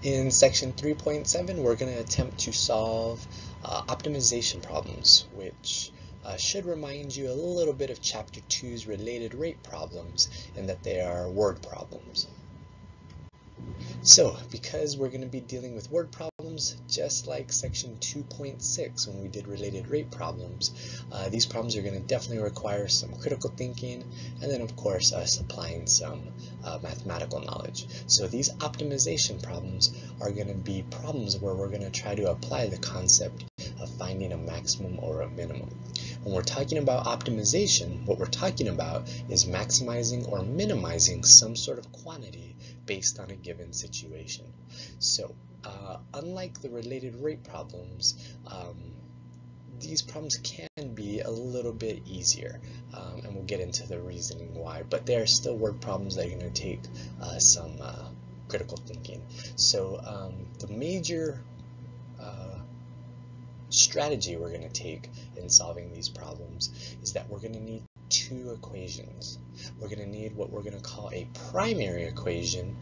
In section 3.7, we're going to attempt to solve optimization problems, which should remind you a little bit of Chapter 2's related rate problems in that they are word problems. So, because we're going to be dealing with word problems, just like section 2.6 when we did related rate problems, these problems are going to definitely require some critical thinking and then of course us applying some mathematical knowledge. So these optimization problems are going to be problems where we're going to try to apply the concept of finding a maximum or a minimum. When we're talking about optimization, what we're talking about is maximizing or minimizing some sort of quantity based on a given situation. So unlike the related rate problems, these problems can be a little bit easier, and we'll get into the reasoning why, but they are still word problems that are going to take some critical thinking. So the major strategy we're going to take in solving these problems is that we're going to need two equations. We're going to need what we're going to call a primary equation,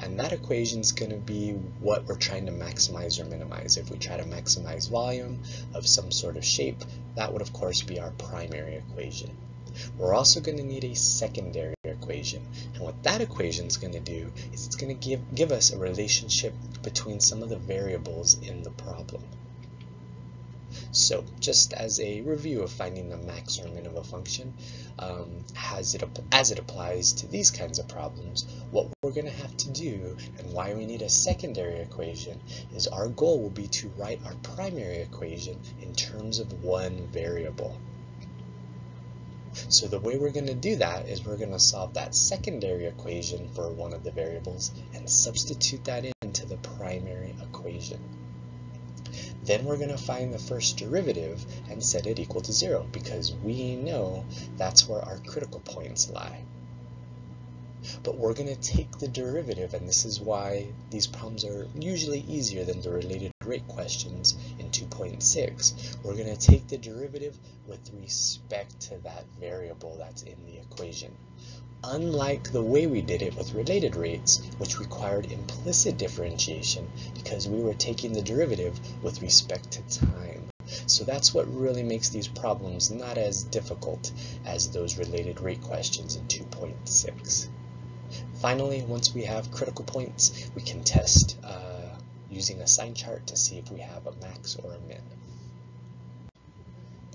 and that equation is going to be what we're trying to maximize or minimize. If we try to maximize volume of some sort of shape, that would of course be our primary equation. We're also going to need a secondary equation, and what that equation is going to do is it's going to give us a relationship between some of the variables in the problem. So just as a review of finding the max or min of a function, as it applies to these kinds of problems, what we're going to have to do and why we need a secondary equation is our goal will be to write our primary equation in terms of one variable. So the way we're going to do that is we're going to solve that secondary equation for one of the variables and substitute that into the primary equation. Then we're going to find the first derivative and set it equal to 0 because we know that's where our critical points lie. But we're going to take the derivative, and this is why these problems are usually easier than the related rate questions in 2.6. We're going to take the derivative with respect to that variable that's in the equation. Unlike the way we did it with related rates, which required implicit differentiation because we were taking the derivative with respect to time. So that's what really makes these problems not as difficult as those related rate questions in 2.6. Finally, once we have critical points, we can test using a sign chart to see if we have a max or a min.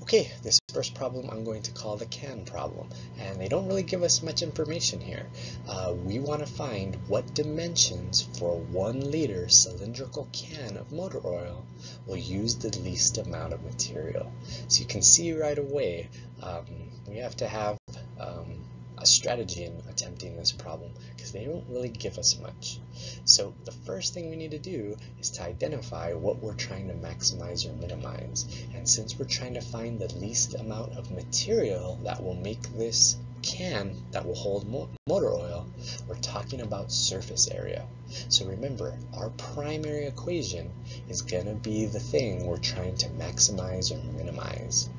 Okay, this first problem I'm going to call the can problem, and they don't really give us much information here. We want to find what dimensions for a 1 liter cylindrical can of motor oil will use the least amount of material. So you can see right away we have to have a strategy in attempting this problem because they don't really give us much. So the first thing we need to do is to identify what we're trying to maximize or minimize. And since we're trying to find the least amount of material that will make this can that will hold motor oil, we're talking about surface area. So remember, our primary equation is going to be the thing we're trying to maximize or minimize.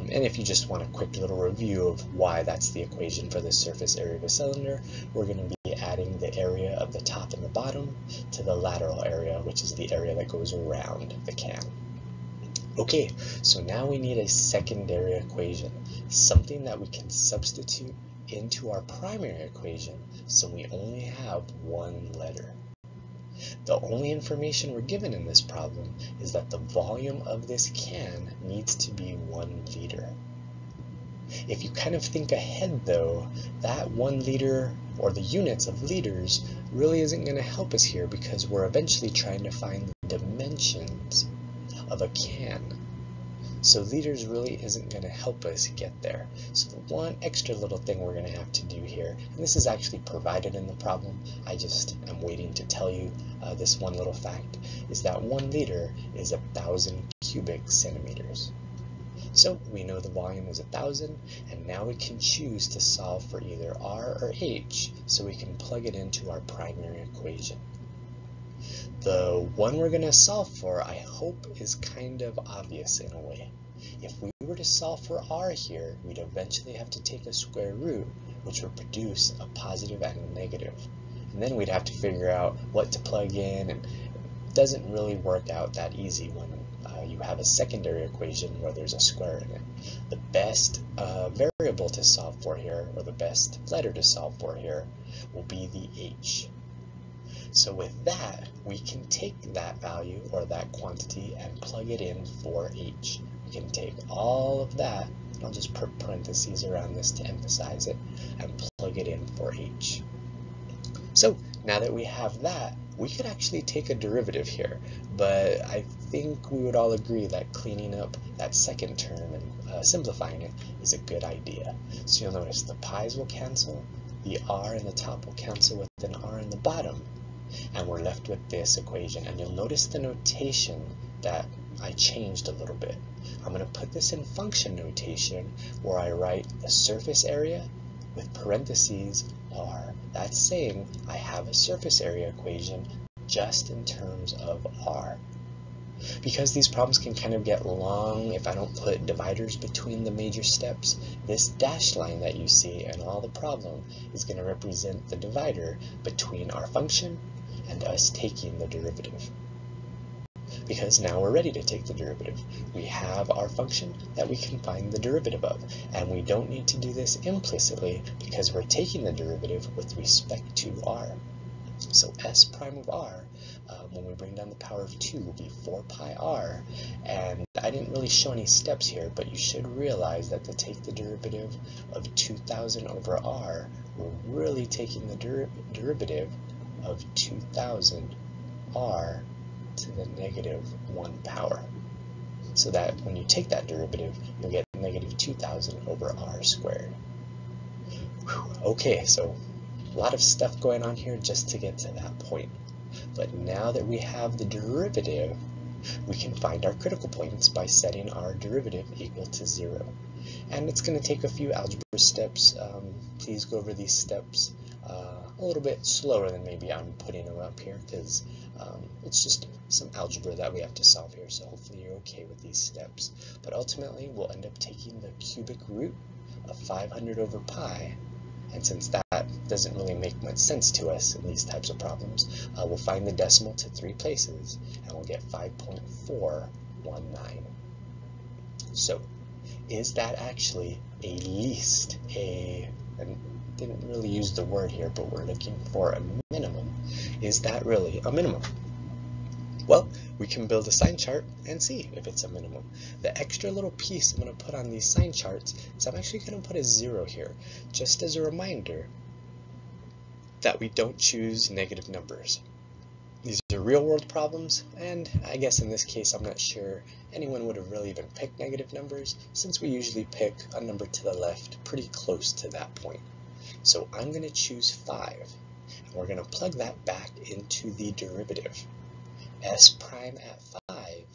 And if you just want a quick little review of why that's the equation for the surface area of a cylinder, we're going to be adding the area of the top and the bottom to the lateral area, which is the area that goes around the can. Okay, so now we need a secondary equation, something that we can substitute into our primary equation so we only have one letter. The only information we're given in this problem is that the volume of this can needs to be 1 liter. If you kind of think ahead though, that 1 liter or the units of liters really isn't going to help us here because we're eventually trying to find the dimensions of a can. So liters really isn't going to help us get there. So the one extra little thing we're going to have to do here, and this is actually provided in the problem, I just am waiting to tell you this one little fact, is that 1 liter is 1,000 cubic centimeters. So we know the volume is 1,000, and now we can choose to solve for either R or H, so we can plug it into our primary equation. The one we're going to solve for, I hope, is kind of obvious in a way. If we were to solve for R here, we'd eventually have to take a square root, which would produce a positive and a negative. and then we'd have to figure out what to plug in, and it doesn't really work out that easy when you have a secondary equation where there's a square in it. The best variable to solve for here, or the best letter to solve for here, will be the h. So with that, we can take that value, or that quantity, and plug it in for h. We can take all of that, and I'll just put parentheses around this to emphasize it, and plug it in for h. So now that we have that, we could actually take a derivative here, but I think we would all agree that cleaning up that second term and simplifying it is a good idea. So you'll notice the pi's will cancel, the r in the top will cancel with an r in the bottom, and we're left with this equation. And you'll notice the notation that I changed a little bit. I'm going to put this in function notation where I write the surface area with parentheses r. That's saying I have a surface area equation just in terms of r. Because these problems can kind of get long if I don't put dividers between the major steps, this dashed line that you see in all the problem is going to represent the divider between our function and us taking the derivative. Because now we're ready to take the derivative. We have our function that we can find the derivative of, and we don't need to do this implicitly because we're taking the derivative with respect to r. So s prime of r, when we bring down the power of 2, will be 4 pi r, and I didn't really show any steps here, but you should realize that to take the derivative of 2,000 over r, we're really taking the derivative of 2,000 r to the negative 1 power. So that when you take that derivative, you'll get negative 2,000 over r squared. Whew. Okay, so a lot of stuff going on here just to get to that point. But now that we have the derivative, we can find our critical points by setting our derivative equal to 0. And it's going to take a few algebra steps. Please go over these steps a little bit slower than maybe I'm putting them up here, because it's just some algebra that we have to solve here, so hopefully you're okay with these steps. But ultimately, we'll end up taking the cubic root of 500 over pi, and since that doesn't really make much sense to us in these types of problems, we'll find the decimal to 3 places, and we'll get 5.419. So, is that actually a least, and didn't really use the word here, but we're looking for a minimum. Is that really a minimum? Well, we can build a sign chart and see if it's a minimum. The extra little piece I'm going to put on these sign charts is I'm actually going to put a 0 here, just as a reminder that we don't choose negative numbers. These are real world problems, and I guess in this case I'm not sure anyone would have really even picked negative numbers, since we usually pick a number to the left pretty close to that point. So I'm going to choose 5, and we're going to plug that back into the derivative. S prime at 5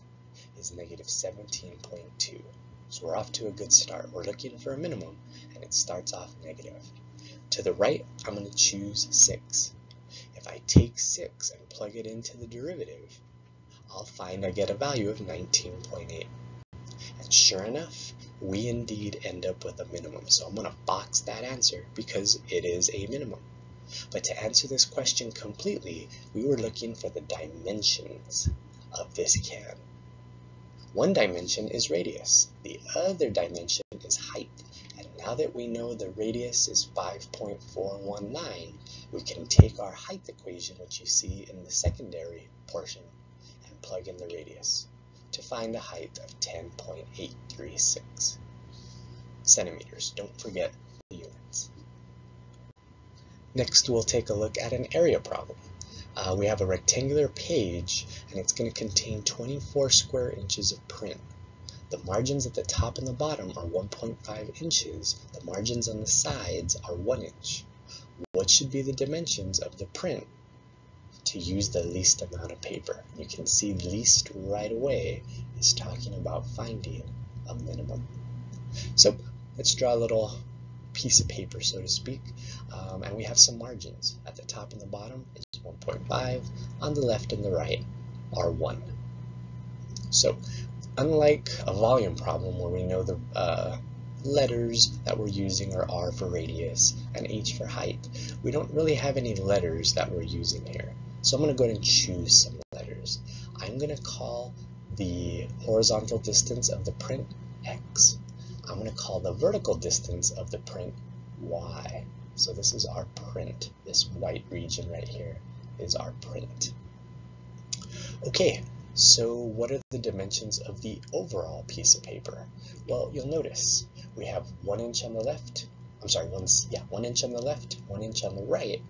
is negative 17.2. So we're off to a good start. We're looking for a minimum, and it starts off negative. To the right, I'm going to choose 6. If I take 6 and plug it into the derivative, I'll find I get a value of 19.8. And sure enough, we indeed end up with a minimum. So I'm going to box that answer because it is a minimum. But to answer this question completely, we were looking for the dimensions of this can. One dimension is radius. The other dimension is height. And now that we know the radius is 5.419, we can take our height equation, which you see in the secondary portion, and plug in the radius to find a height of 10.836 centimeters. Don't forget the units. Next, we'll take a look at an area problem. We have a rectangular page, and it's going to contain 24 square inches of print. The margins at the top and the bottom are 1.5 inches. The margins on the sides are 1 inch. What should be the dimensions of the print to use the least amount of paper? You can see least right away is talking about finding a minimum. So let's draw a little piece of paper, so to speak, and we have some margins. At the top and the bottom is 1.5, on the left and the right are 1. So unlike a volume problem where we know the letters that we're using are R for radius and H for height. We don't really have any letters that we're using here. So I'm going to go ahead and choose some letters. I'm going to call the horizontal distance of the print X. I'm going to call the vertical distance of the print Y. So this is our print. This white region right here is our print. Okay, so what are the dimensions of the overall piece of paper? Well, you'll notice we have 1 inch on the left. I'm sorry, 1 inch on the left, 1 inch on the right.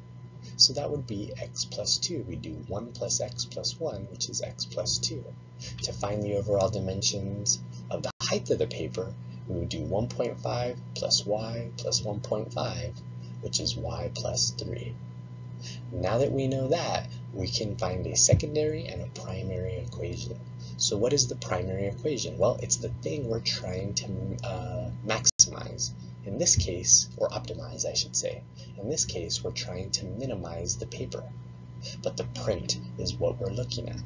So that would be x plus 2. We do 1 plus x plus 1, which is x plus 2. To find the overall dimensions of the height of the paper, we would do 1.5 plus y plus 1.5, which is y plus 3. Now that we know that, we can find a secondary and a primary equation. So what is the primary equation? Well, it's the thing we're trying to maximize. In this case, or optimize, I should say. In this case, we're trying to minimize the paper. But the print is what we're looking at.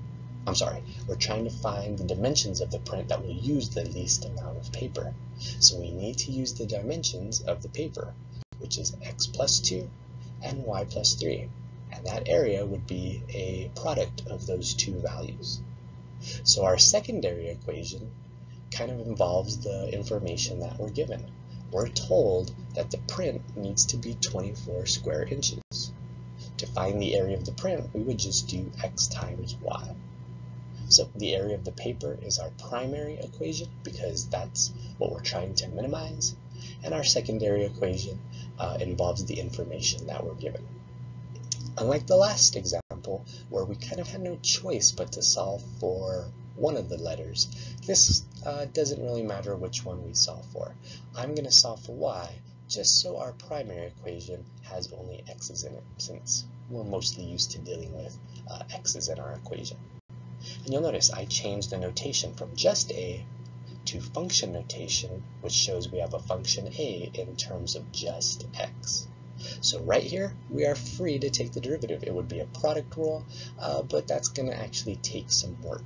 I'm sorry, we're trying to find the dimensions of the print that will use the least amount of paper. So we need to use the dimensions of the paper, which is x plus 2 and y plus 3. And that area would be a product of those two values. So our secondary equation kind of involves the information that we're given. We're told that the print needs to be 24 square inches. To find the area of the print, we would just do x times y. So the area of the paper is our primary equation because that's what we're trying to minimize. And our secondary equation involves the information that we're given. Unlike the last example, where we kind of had no choice but to solve for one of the letters, this doesn't really matter which one we solve for. I'm going to solve for y just so our primary equation has only x's in it, since we're mostly used to dealing with x's in our equation. And you'll notice I changed the notation from just a to function notation, which shows we have a function a in terms of just x. So right here, we are free to take the derivative. It would be a product rule, but that's going to actually take some work.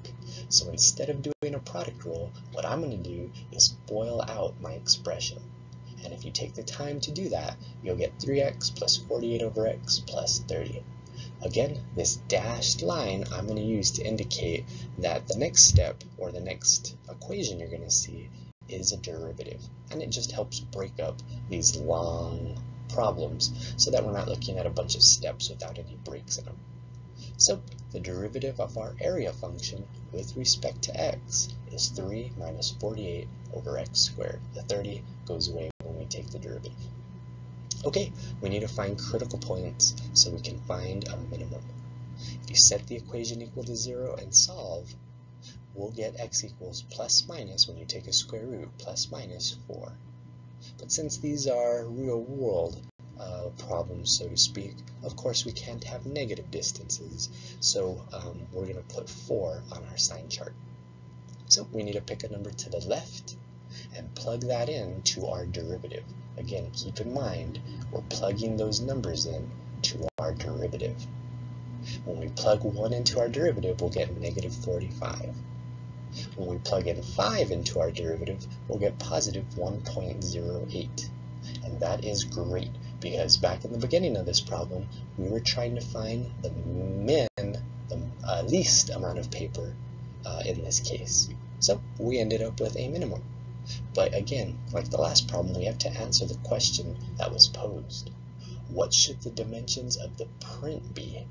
So instead of doing a product rule, what I'm going to do is FOIL out my expression. And if you take the time to do that, you'll get 3x plus 48 over x plus 30. Again, this dashed line I'm going to use to indicate that the next step, or the next equation you're going to see, is a derivative. And it just helps break up these long problems so that we're not looking at a bunch of steps without any breaks in them. So the derivative of our area function with respect to x is 3 minus 48 over x squared. The 30 goes away when we take the derivative. Okay, we need to find critical points so we can find a minimum. If you set the equation equal to 0 and solve, we'll get x equals plus minus, when you take a square root, plus minus 4. But since these are real-world problems, so to speak, of course we can't have negative distances, so we're going to put 4 on our sign chart. So we need to pick a number to the left and plug that in to our derivative. Again, keep in mind, we're plugging those numbers in to our derivative. When we plug 1 into our derivative, we'll get negative 45. When we plug in 5 into our derivative, we'll get positive 1.08. And that is great, because back in the beginning of this problem, we were trying to find the least amount of paper in this case. So we ended up with a minimum. But again, like the last problem, we have to answer the question that was posed. What should the dimensions of the print be?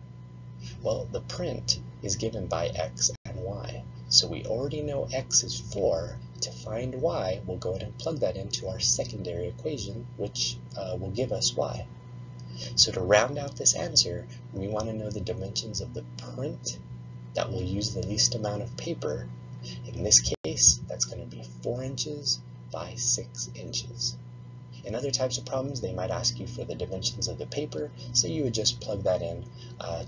Well, the print is given by x and y. So we already know x is 4. To find y, we'll go ahead and plug that into our secondary equation, which will give us y. So to round out this answer, we want to know the dimensions of the print that will use the least amount of paper. In this case, that's going to be 4 inches by 6 inches. In other types of problems, they might ask you for the dimensions of the paper, so you would just plug that in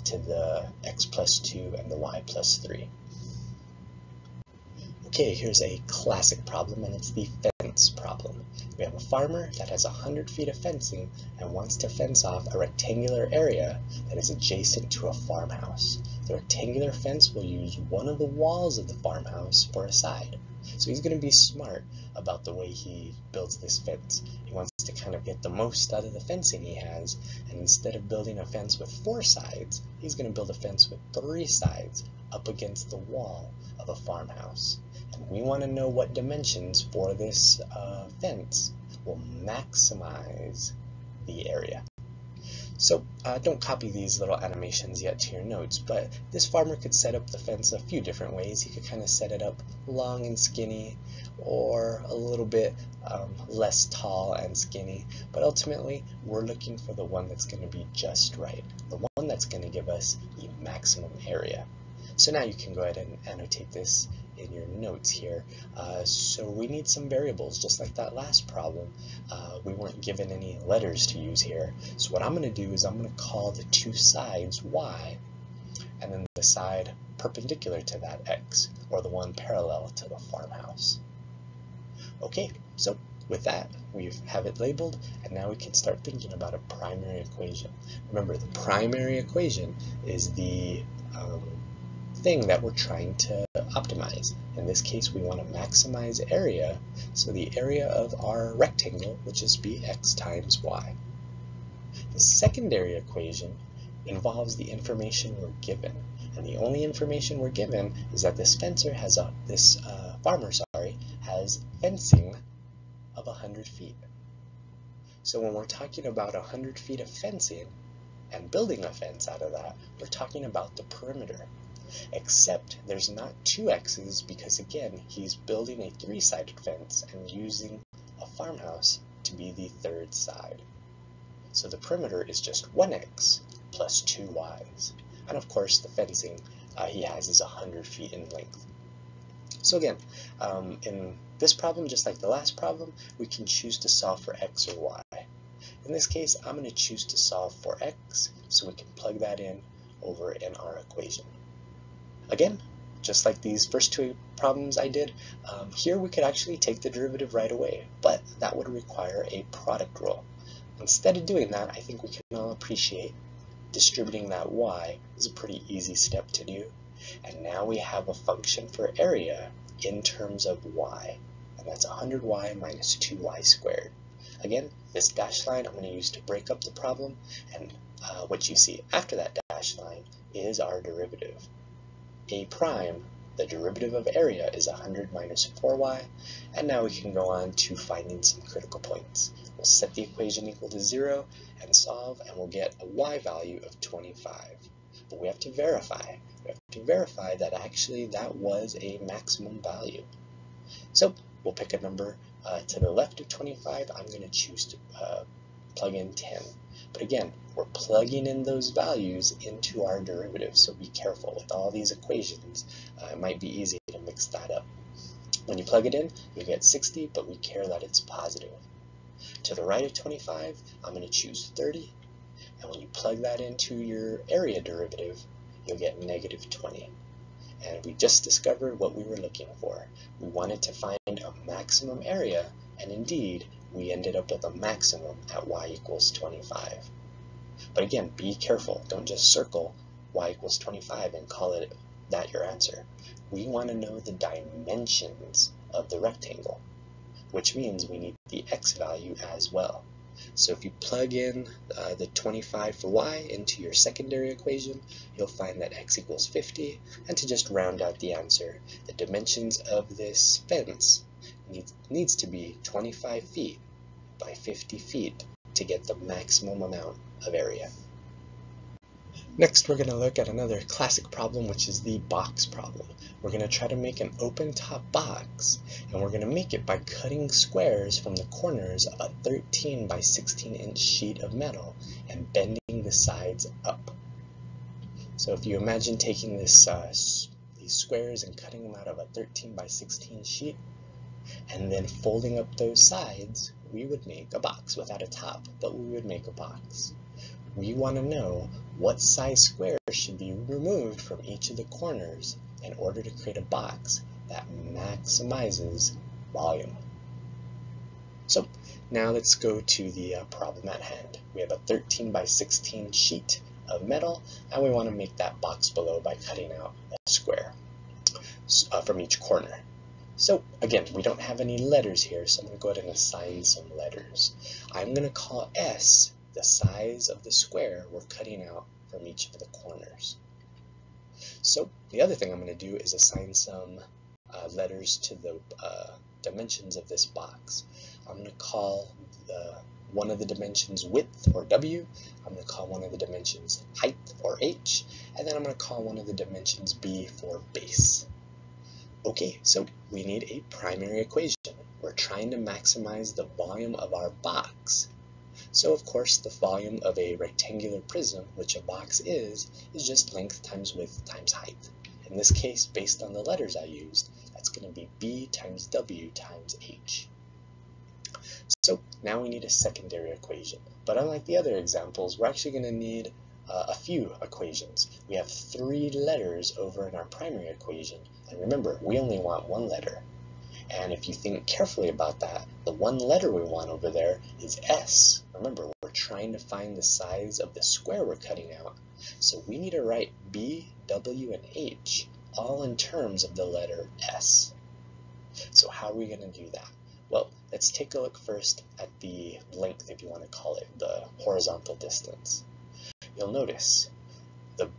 to the x plus 2 and the y plus 3. Okay, here's a classic problem, and it's the fence problem. We have a farmer that has 100 feet of fencing and wants to fence off a rectangular area that is adjacent to a farmhouse. the rectangular fence will use one of the walls of the farmhouse for a side. So he's going to be smart about the way he builds this fence. He wants to kind of get the most out of the fencing he has, and instead of building a fence with 4 sides, he's going to build a fence with 3 sides up against the wall of a farmhouse. And we want to know what dimensions for this fence will maximize the area. So don't copy these little animations yet to your notes, but this farmer could set up the fence a few different ways. He could kind of set it up long and skinny, or a little bit less tall and skinny, but ultimately we're looking for the one that's going to be just right, the one that's going to give us the maximum area. So now you can go ahead and annotate this in your notes here. So we need some variables, just like that last problem. We weren't given any letters to use here. So what I'm going to do is I'm going to call the 2 sides y, and then the side perpendicular to that x, or the one parallel to the farmhouse. Okay, so with that, we have it labeled, and now we can start thinking about a primary equation. Remember, the primary equation is the thing that we're trying to optimize. In this case, we want to maximize area, so the area of our rectangle will just be x times y. The secondary equation involves the information we're given, and the only information we're given is that this farmer has fencing of 100 feet. So when we're talking about 100 feet of fencing and building a fence out of that, we're talking about the perimeter. Except there's not 2 x's, because again, he's building a 3-sided fence and using a farmhouse to be the 3rd side. So the perimeter is just 1x plus 2 y's. And of course, the fencing he has is 100 feet in length. So again, in this problem, just like the last problem, we can choose to solve for x or y. In this case, I'm going to choose to solve for x, so we can plug that in over in our equation. Again, just like these first 2 problems I did, here we could actually take the derivative right away, but that would require a product rule. Instead of doing that, I think we can all appreciate distributing that y is a pretty easy step to do. And now we have a function for area in terms of y, and that's 100y minus 2y squared. Again, this dashed line I'm going to use to break up the problem, and what you see after that dashed line is our derivative. A prime, the derivative of area, is 100 minus 4y, and now we can go on to finding some critical points. We'll set the equation equal to 0 and solve, and we'll get a y value of 25. But we have to verify. We have to verify that actually that was a maximum value. So we'll pick a number to the left of 25. I'm going to choose to plug in 10. But again, we're plugging in those values into our derivative, so be careful with all these equations. It might be easy to mix that up. When you plug it in, you get 60, but we care that it's positive. To the right of 25, I'm going to choose 30, and when you plug that into your area derivative, you'll get negative 20. And we just discovered what we were looking for. We wanted to find a maximum area, and indeed, we ended up with a maximum at y equals 25. But again, be careful. Don't just circle y equals 25 and call it that your answer. We want to know the dimensions of the rectangle, which means we need the x value as well. So if you plug in the 25 for y into your secondary equation, you'll find that x equals 50. And to just round out the answer, the dimensions of this fence needs to be 25 feet by 50 feet to get the maximum amount of area. Next, we're going to look at another classic problem, which is the box problem. We're going to try to make an open top box, and we're going to make it by cutting squares from the corners of a 13 by 16 inch sheet of metal and bending the sides up. So if you imagine taking these squares and cutting them out of a 13 by 16 sheet, and then folding up those sides, we would make a box without a top, but we would make a box. We want to know what size squares should be removed from each of the corners in order to create a box that maximizes volume. So now let's go to the problem at hand. We have a 13 by 16 sheet of metal, and we want to make that box below by cutting out a square from each corner. So again, we don't have any letters here, so I'm going to go ahead and assign some letters. I'm going to call S the size of the square we're cutting out from each of the corners. So the other thing I'm going to do is assign some letters to the dimensions of this box. I'm going to call one of the dimensions width, or W. I'm going to call one of the dimensions height, or H. And then I'm going to call one of the dimensions B for base. Okay, so we need a primary equation. We're trying to maximize the volume of our box. So of course the volume of a rectangular prism, which a box is just length times width times height. In this case, based on the letters I used, that's going to be B times W times H. So now we need a secondary equation. But unlike the other examples, we're actually going to need a few equations. We have 3 letters over in our primary equation, and remember, we only want 1 letter. And if you think carefully about that, the 1 letter we want over there is S. Remember, we're trying to find the size of the square we're cutting out, so we need to write B, W, and H all in terms of the letter S. So how are we going to do that? Well, let's take a look first at the length, if you want to call it, the horizontal distance. You'll notice the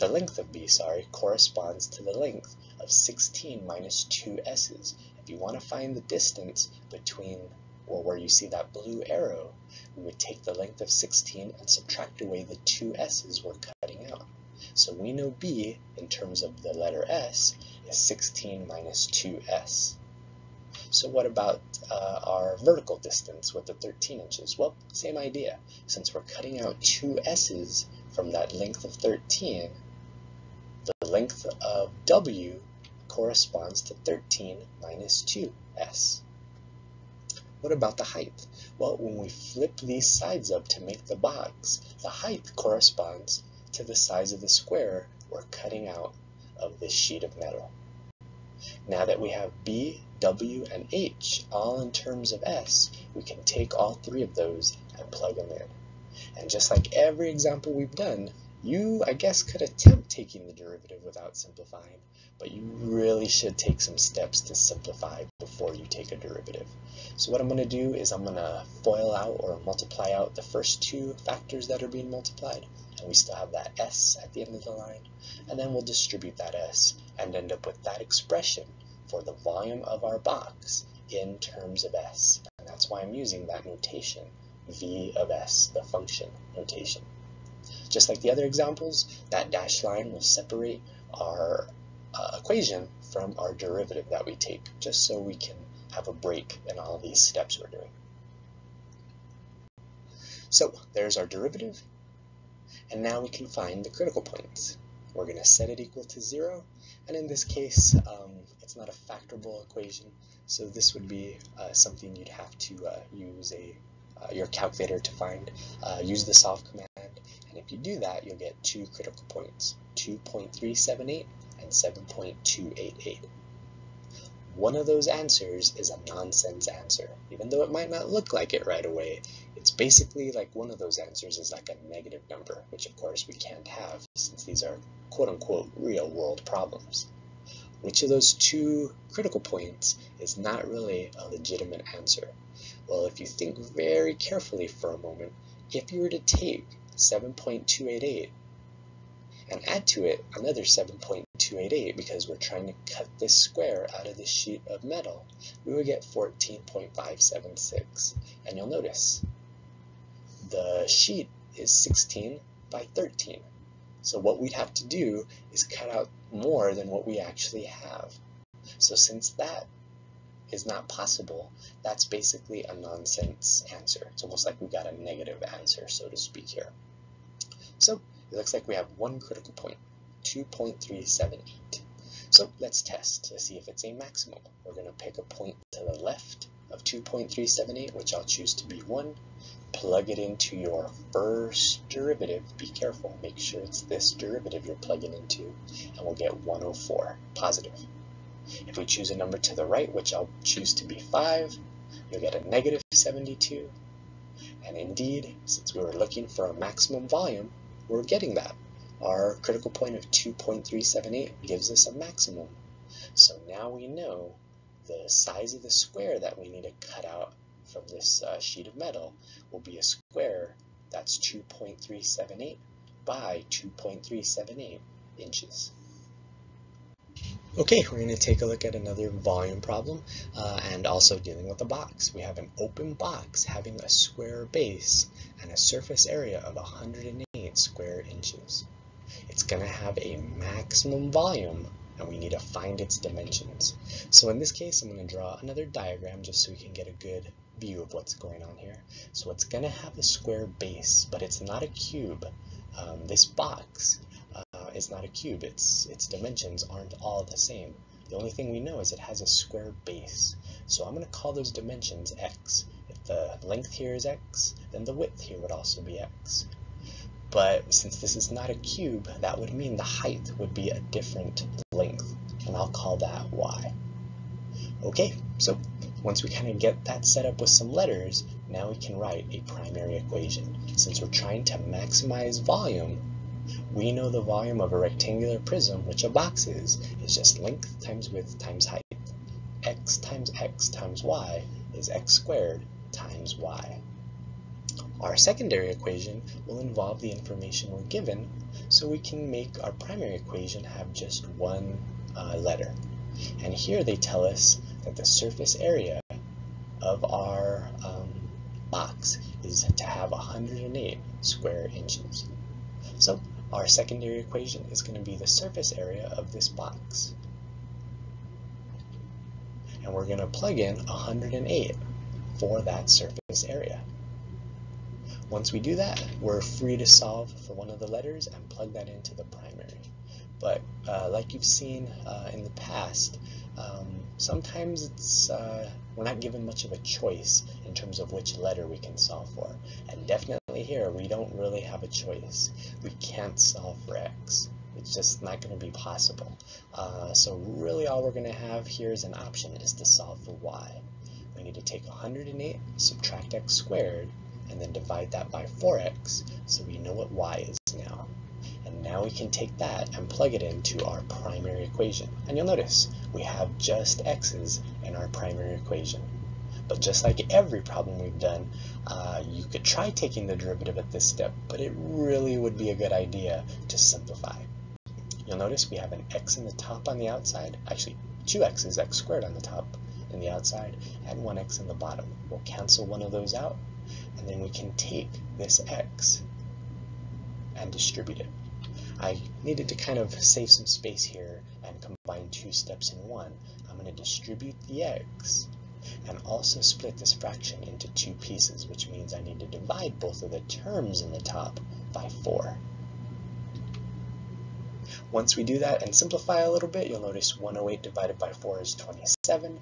length of B, corresponds to the length of 16 minus 2 S's. If you want to find the distance between, or where you see that blue arrow, we would take the length of 16 and subtract away the 2 S's we're cutting out. So we know B, in terms of the letter S, is 16 minus 2S. So what about our vertical distance with the 13 inches? Well, same idea. Since we're cutting out 2 S's from that length of 13, the length of W corresponds to 13 minus 2S. What about the height? Well, when we flip these sides up to make the box, the height corresponds to the size of the square we're cutting out of this sheet of metal. Now that we have B, W, and H all in terms of S, we can take all 3 of those and plug them in. And just like every example we've done, you, I guess, could attempt taking the derivative without simplifying, but you really should take some steps to simplify before you take a derivative. So what I'm going to do is I'm going to FOIL out or multiply out the first 2 factors that are being multiplied, and we still have that S at the end of the line, and then we'll distribute that S and end up with that expression for the volume of our box in terms of S. And that's why I'm using that notation, V of S, the function notation. Just like the other examples, that dashed line will separate our equation from our derivative that we take, just so we can have a break in all these steps we're doing. So there's our derivative, and now we can find the critical points. We're going to set it equal to 0, and in this case, it's not a factorable equation, so this would be something you'd have to use your calculator to find. Use the solve command, and if you do that, you'll get 2 critical points, 2.378 and 7.288. One of those answers is a nonsense answer. Even though it might not look like it right away, it's basically like one of those answers is like a negative number, which of course we can't have since these are quote-unquote real-world problems. Which of those 2 critical points is not really a legitimate answer? Well, if you think very carefully for a moment, if you were to take 7.288 and add to it another 7.288 because we're trying to cut this square out of this sheet of metal, we would get 14.576. And you'll notice the sheet is 16 by 13. So what we'd have to do is cut out more than what we actually have. So since that is not possible, that's basically a nonsense answer. It's almost like we got a negative answer, so to speak here. So it looks like we have 1 critical point, 2.378. So let's test to see if it's a maximum. We're going to pick a point to the left of 2.378, which I'll choose to be 1. Plug it into your first derivative. Be careful, make sure it's this derivative you're plugging into, and we'll get 104, positive. If we choose a number to the right, which I'll choose to be 5, you'll get a negative 72. And indeed, since we were looking for a maximum volume, we're getting that. Our critical point of 2.378 gives us a maximum. So now we know the size of the square that we need to cut out from this sheet of metal will be a square that's 2.378 by 2.378 inches. Okay, we're going to take a look at another volume problem and also dealing with a box. We have an open box having a square base and a surface area of 108 square inches. It's going to have a maximum volume and we need to find its dimensions. So in this case, I'm going to draw another diagram just so we can get a good view of what's going on here. So it's going to have a square base, but it's not a cube. This box is not a cube. Its dimensions aren't all the same. The only thing we know is it has a square base. So I'm going to call those dimensions x. If the length here is x, then the width here would also be x. But since this is not a cube, that would mean the height would be a different length, and I'll call that y. Okay, so once we kind of get that set up with some letters, now we can write a primary equation. Since we're trying to maximize volume, we know the volume of a rectangular prism, which a box is just length times width times height. X times y is x squared times y. Our secondary equation will involve the information we're given, so we can make our primary equation have just one letter. And here they tell us that the surface area of our box is to have 108 square inches. So our secondary equation is going to be the surface area of this box. And we're going to plug in 108 for that surface area. Once we do that, we're free to solve for one of the letters and plug that into the primary. But like you've seen in the past, sometimes we're not given much of a choice in terms of which letter we can solve for. And definitely here, we don't really have a choice. We can't solve for x. It's just not going to be possible. So really all we're going to have here as an option is to solve for y. We need to take 108, subtract x squared, and then divide that by 4x, so we know what y is now. And now we can take that and plug it into our primary equation. And you'll notice we have just x's in our primary equation. But just like every problem we've done, you could try taking the derivative at this step, but it really would be a good idea to simplify. You'll notice we have an x in the top on the outside, actually two x's, x squared on the top and the outside, and one x in the bottom. We'll cancel one of those out, and then we can take this x and distribute it. I needed to kind of save some space here and combine two steps in one. I'm going to distribute the x and also split this fraction into two pieces, which means I need to divide both of the terms in the top by 4. Once we do that and simplify a little bit, you'll notice 108 divided by 4 is 27.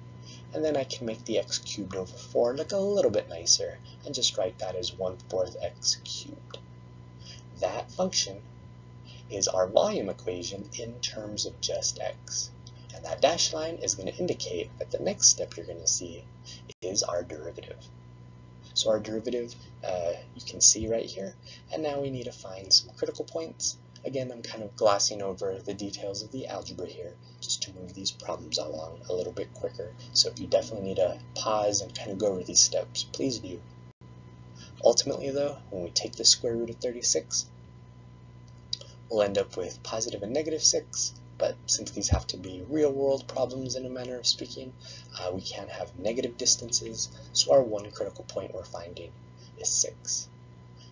And then I can make the x cubed over 4 look a little bit nicer and just write that as 1/4 x cubed. That function is our volume equation in terms of just x. And that dashed line is going to indicate that the next step you're going to see is our derivative. So our derivative you can see right here, and now we need to find some critical points. Again, I'm kind of glossing over the details of the algebra here just to move these problems along a little bit quicker. So if you definitely need to pause and kind of go over these steps, please do. Ultimately though, when we take the square root of 36, we'll end up with positive and negative 6, but since these have to be real-world problems in a manner of speaking, we can't have negative distances, so our one critical point we're finding is 6.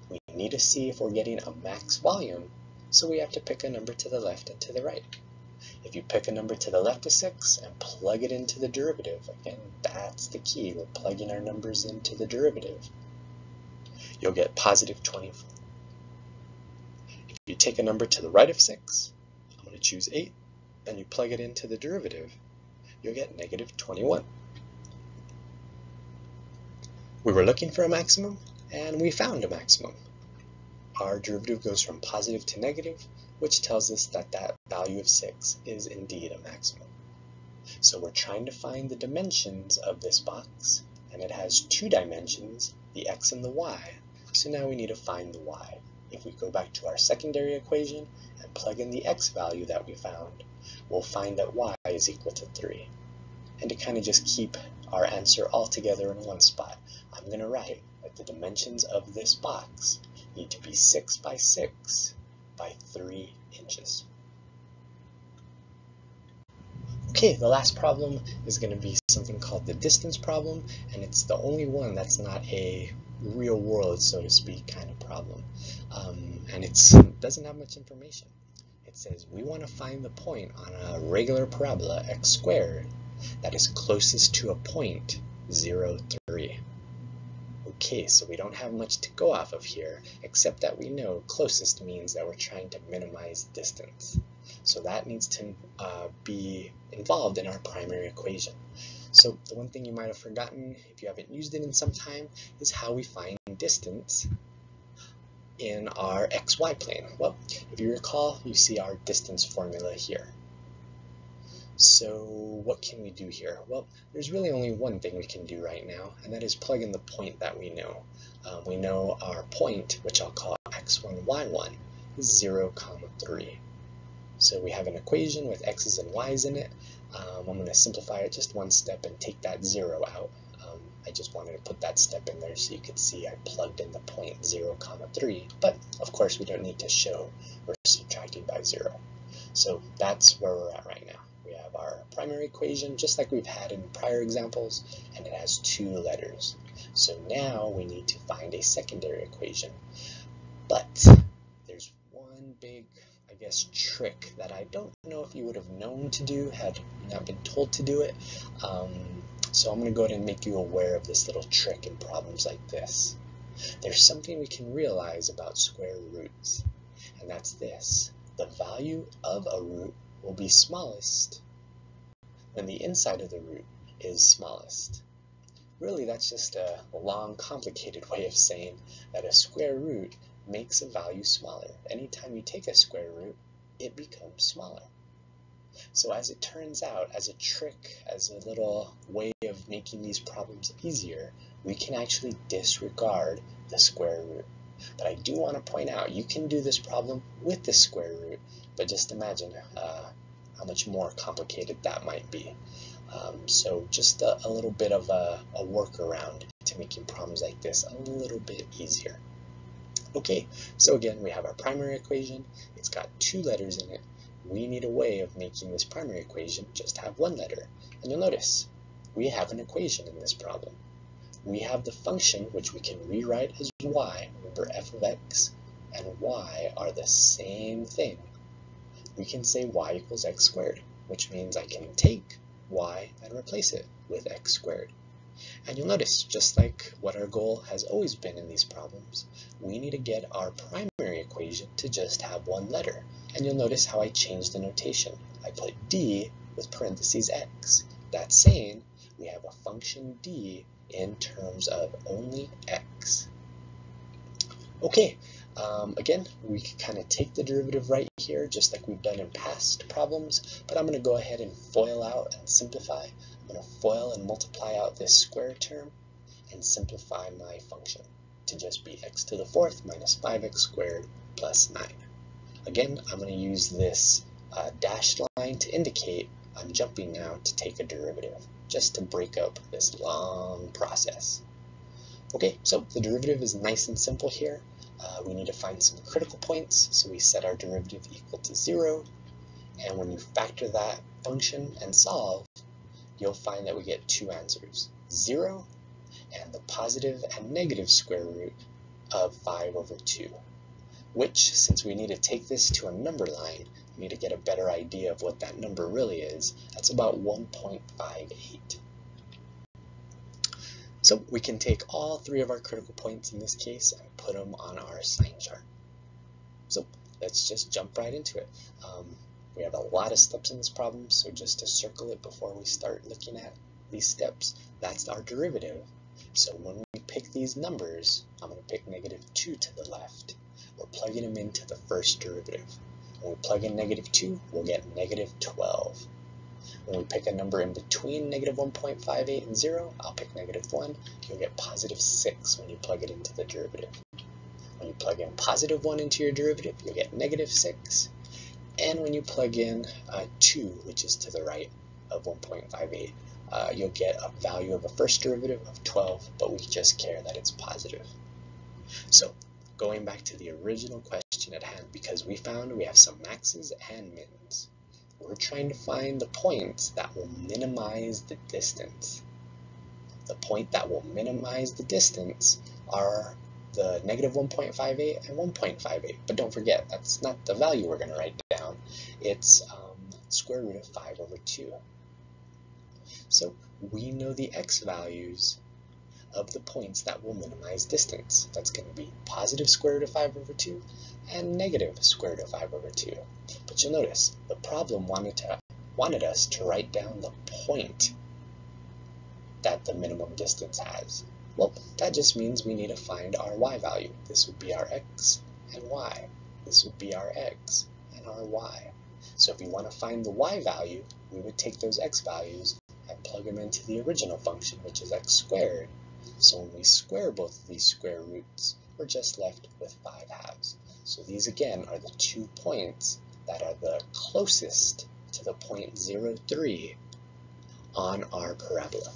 We need to see if we're getting a max volume, so we have to pick a number to the left and to the right. If you pick a number to the left of 6 and plug it into the derivative, again, that's the key, we're plugging our numbers into the derivative, you'll get positive 24. If you take a number to the right of 6, I'm going to choose 8, and you plug it into the derivative, you'll get negative 21. We were looking for a maximum, and we found a maximum. Our derivative goes from positive to negative, which tells us that that value of 6 is indeed a maximum. So we're trying to find the dimensions of this box, and it has 2 dimensions the x and the y. So now we need to find the y. If we go back to our secondary equation and plug in the x value that we found, we'll find that y is equal to 3. And to kind of just keep our answer all together in one spot, I'm going to write that the dimensions of this box need to be 6 by 6 by 3 inches. Okay, the last problem is going to be something called the distance problem, and it's the only one that's not a real world, so to speak, kind of problem. And it doesn't have much information. It says we want to find the point on a regular parabola x squared that is closest to a point 0, 3. Okay, so we don't have much to go off of here, except that we know closest means that we're trying to minimize distance. So that needs to be involved in our primary equation. So the one thing you might have forgotten, if you haven't used it in some time, is how we find distance in our xy plane. Well, if you recall, you see our distance formula here. So what can we do here? Well, there's really only one thing we can do right now, and that is plug in the point that we know. We know our point, which I'll call x1, y1, is 0, 3. So we have an equation with x's and y's in it. I'm going to simplify it just one step and take that 0 out. I just wanted to put that step in there so you could see I plugged in the point 0, 3. But of course we don't need to show we're subtracting by 0. So that's where we're at right now. We have our primary equation just like we've had in prior examples, and it has 2 letters. So now we need to find a secondary equation. But there's one big, I guess, trick that I don't know if you would have known to do had you not been told to do it. So I'm going to go ahead and make you aware of this little trick in problems like this. There's something we can realize about square roots, and that's this. The value of a root will be smallest when the inside of the root is smallest. Really, that's just a long, complicated way of saying that a square root makes a value smaller. Anytime you take a square root, it becomes smaller. So as it turns out, as a trick, as a little way of making these problems easier, we can actually disregard the square root. But I do want to point out, you can do this problem with the square root, but just imagine how much more complicated that might be. So just a little bit of a workaround to making problems like this a little bit easier. Okay, so again, we have our primary equation. It's got 2 letters in it. We need a way of making this primary equation just have 1 letter. And you'll notice, we have an equation in this problem. We have the function, which we can rewrite as y. Remember, f of x and y are the same thing. We can say y equals x squared, which means I can take y and replace it with x squared. And you'll notice, just like what our goal has always been in these problems, we need to get our primary equation to just have 1 letter. And you'll notice how I changed the notation. I put d with parentheses x. That's saying we have a function d in terms of only x. Okay, again, we can kind of take the derivative right here, just like we've done in past problems, but I'm going to go ahead and FOIL out and simplify. I'm going to FOIL and multiply out this square term and simplify my function to just be x to the 4th minus 5x squared plus 9. Again, I'm going to use this dashed line to indicate I'm jumping now to take a derivative, just to break up this long process. Okay, so the derivative is nice and simple here. We need to find some critical points, so we set our derivative equal to 0, and when you factor that function and solve, you'll find that we get 2 answers, 0 and the positive and negative square root of 5 over 2, which, since we need to take this to a number line, we need to get a better idea of what that number really is. That's about 1.58. So we can take all 3 of our critical points in this case and put them on our sign chart. So let's just jump right into it. We have a lot of steps in this problem, so just to circle it before we start looking at these steps, that's our derivative. So when we pick these numbers, I'm going to pick -2 to the left. We're plugging them into the first derivative. When we plug in -2, we'll get -12. When we pick a number in between negative 1.58 and 0, I'll pick negative 1. You'll get positive 6 when you plug it into the derivative. When you plug in positive 1 into your derivative, you'll get negative 6. And when you plug in 2, which is to the right of 1.58, you'll get a value of a first derivative of 12, but we just care that it's positive. So going back to the original question at hand, because we found we have some maxes and mins, we're trying to find the points that will minimize the distance. The point that will minimize the distance are the negative 1.58 and 1.58. But don't forget, that's not the value we're going to write down. It's square root of 5 over 2. So we know the x values of the points that will minimize distance. That's going to be positive square root of 5 over 2 and negative square root of 5 over 2. But you'll notice the problem wanted us to write down the point that the minimum distance has. Well, that just means we need to find our y value. This would be our x and y. This would be our x and our y. So if we want to find the y value, we would take those x values and plug them into the original function, which is x squared. So when we square both of these square roots, we're just left with 5/2. So these again are the 2 points that are the closest to the point 0, 3 on our parabola.